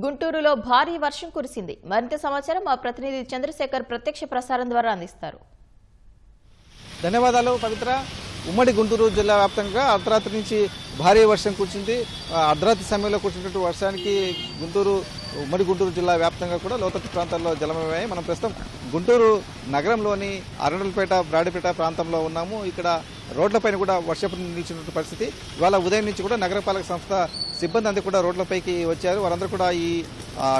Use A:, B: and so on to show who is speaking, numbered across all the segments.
A: గుంటూరులో భారీ వర్షం కురిసింది. మరింత సమాచారం మా ప్రతినిధి చంద్రశేఖర్ ప్రత్యక్ష ప్రసారం ద్వారా అందిస్తారు.
B: ధన్యవాదాలు పవిత్ర. ఉమ్మడి గుంటూరు జిల్లా వ్యాప్తంగా అర్ధరాత్రి నుంచి భారీ వర్షం కురిసింది. అర్ధరాత్రి సమయంలో కురిసినటువంటి వర్షానికి ఉమ్మడి గుంటూరు జిల్లా వ్యాప్తంగా కూడా లోతట్టు ప్రాంతాల్లో జలమయ్యాయి. మనం ప్రస్తుతం గుంటూరు నగరంలోని అరండలపేట, బ్రాడిపేట ప్రాంతంలో ఉన్నాము. ఇక్కడ రోడ్లపైన కూడా వర్షపు నిలిచినటువంటి పరిస్థితి. ఇవాళ ఉదయం నుంచి కూడా నగరపాలక సంస్థ సిబ్బంది అందరూ కూడా రోడ్లపైకి వచ్చారు. వారందరూ కూడా ఈ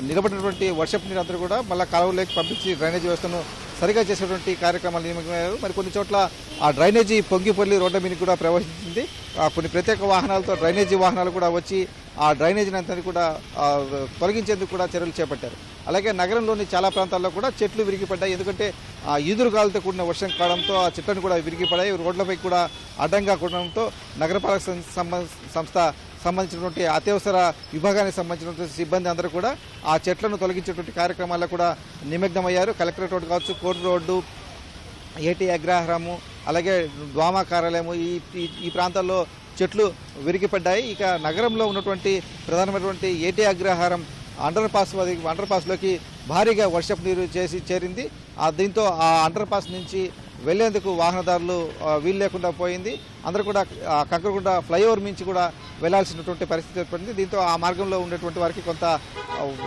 B: నిలబడినటువంటి వర్షపు నీరు అందరూ కూడా మళ్ళీ కాలువలోకి పంపించి డ్రైనేజీ వ్యవస్థను సరిగా చేసేటువంటి కార్యక్రమాలు నియమించారు. మరి కొన్ని చోట్ల ఆ డ్రైనేజీ పొంగిపొల్లి రోడ్ల మీద కూడా ప్రవహించింది. కొన్ని ప్రత్యేక వాహనాలతో డ్రైనేజీ వాహనాలు కూడా వచ్చి ఆ డ్రైనేజీని అంతా కూడా తొలగించేందుకు కూడా చర్యలు చేపట్టారు. అలాగే నగరంలోని చాలా ప్రాంతాల్లో కూడా చెట్లు విరిగిపడ్డాయి. ఎందుకంటే ఈదురుగాలతో కూడిన వర్షం కావడంతో ఆ చెట్లను కూడా విరిగిపడాయి. రోడ్లపై కూడా అడ్డంగా కూడడంతో నగరపాలక సంస్థ సంబంధించినటువంటి అత్యవసర విభాగానికి సంబంధించినటువంటి సిబ్బంది అందరూ కూడా ఆ చెట్లను తొలగించేటువంటి కార్యక్రమాల్లో కూడా నిమగ్నమయ్యారు. కలెక్టరేట్ రోడ్డు కావచ్చు, కోర్టు రోడ్డు, ఏటీ అగ్రహారము, అలాగే డ్వామా కార్యాలయము, ఈ ప్రాంతాల్లో చెట్లు విరిగిపడ్డాయి. ఇక నగరంలో ఉన్నటువంటి ప్రధానమైనటువంటి ఏటీ అగ్రహారం అండర్ పాస్లోకి భారీగా వర్షపు నీరు చేరింది. దీంతో ఆ అండర్ పాస్ నుంచి వెళ్లేందుకు వాహనదారులు వీలు లేకుండా పోయింది. అందరూ కూడా కంకరగుంట ఫ్లైఓవర్ నుంచి కూడా వెళ్లాల్సినటువంటి పరిస్థితి ఏర్పడింది. దీంతో ఆ మార్గంలో ఉండేటువంటి వారికి కొంత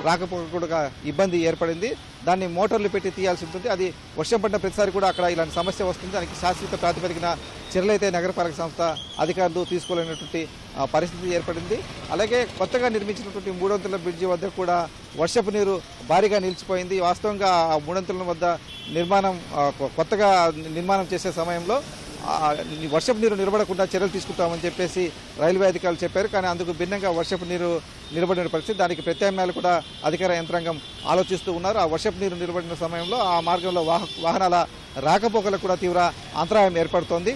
B: రాకపోకూడగా ఇబ్బంది ఏర్పడింది. దాన్ని మోటార్లు పెట్టి తీయాల్సి ఉంటుంది. అది వర్షం పడిన ప్రతిసారి కూడా అక్కడ ఇలాంటి సమస్య వస్తుంది. దానికి శాశ్వత ప్రాతిపదికన చర్యలైతే నగరపాలక సంస్థ అధికారులు తీసుకోలేనటువంటి పరిస్థితి ఏర్పడింది. అలాగే కొత్తగా నిర్మించినటువంటి 300 బ్రిడ్జి వద్ద కూడా వర్షపు నీరు భారీగా నిలిచిపోయింది. వాస్తవంగా ఆ 300 వద్ద కొత్తగా నిర్మాణం చేసే సమయంలో వర్షపు నీరు నిలబడకుండా చర్యలు తీసుకుంటామని చెప్పేసి రైల్వే అధికారులు చెప్పారు. కానీ అందుకు భిన్నంగా వర్షపు నీరు నిలబడిన పరిస్థితి. దానికి ప్రత్యామ్నాయాలు కూడా అధికార యంత్రాంగం ఆలోచిస్తూ ఉన్నారు. ఆ వర్షపు నీరు నిలబడిన సమయంలో ఆ మార్గంలో వాహనాల రాకపోకలకు కూడా తీవ్ర అంతరాయం ఏర్పడుతోంది.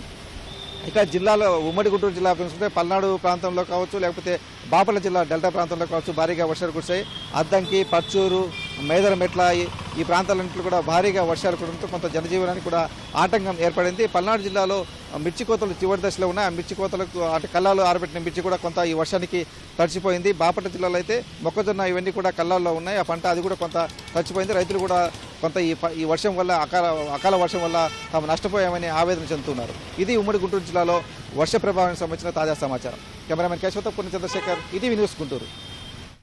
B: ఇక జిల్లాలో ఉమ్మడి గుంటూరు జిల్లా చూసుకుంటే పల్నాడు ప్రాంతంలో కావచ్చు, లేకపోతే బాపట్ల జిల్లా డెల్టా ప్రాంతంలో కావచ్చు భారీగా వర్షాలు కురిశాయి. అద్దంకి, పర్చూరు, మేదరమెట్ల ఈ ప్రాంతాలన్నింటిలో కూడా భారీగా వర్షాలు కురడంతో కొంత జనజీవనానికి కూడా ఆటంకం ఏర్పడింది. పల్నాడు జిల్లాలో మిర్చి కోతలు చివరి దశలో ఉన్నాయి. ఆ మిర్చి కోతలకు కల్లాలు ఆరబెట్టిన మిర్చి కూడా కొంత ఈ వర్షానికి తడిచిపోయింది. బాపట్ల జిల్లాలో అయితే మొక్కజొన్న ఇవన్నీ కూడా కల్లాల్లో ఉన్నాయి. ఆ పంట అది కూడా కొంత తడిచిపోయింది. రైతులు కూడా కొంత ఈ వర్షం వల్ల అకాల వర్షం వల్ల తాము నష్టపోయామని ఆవేదన చెందుతున్నారు. ఇది ఉమ్మడి గుంటూరు జిల్లాలో వర్ష ప్రభావానికి సంబంధించిన తాజా సమాచారం. కెమెరామెన్ కేశవతో చంద్రశేఖర్, ఈటీవీ న్యూస్ గుంటూరు.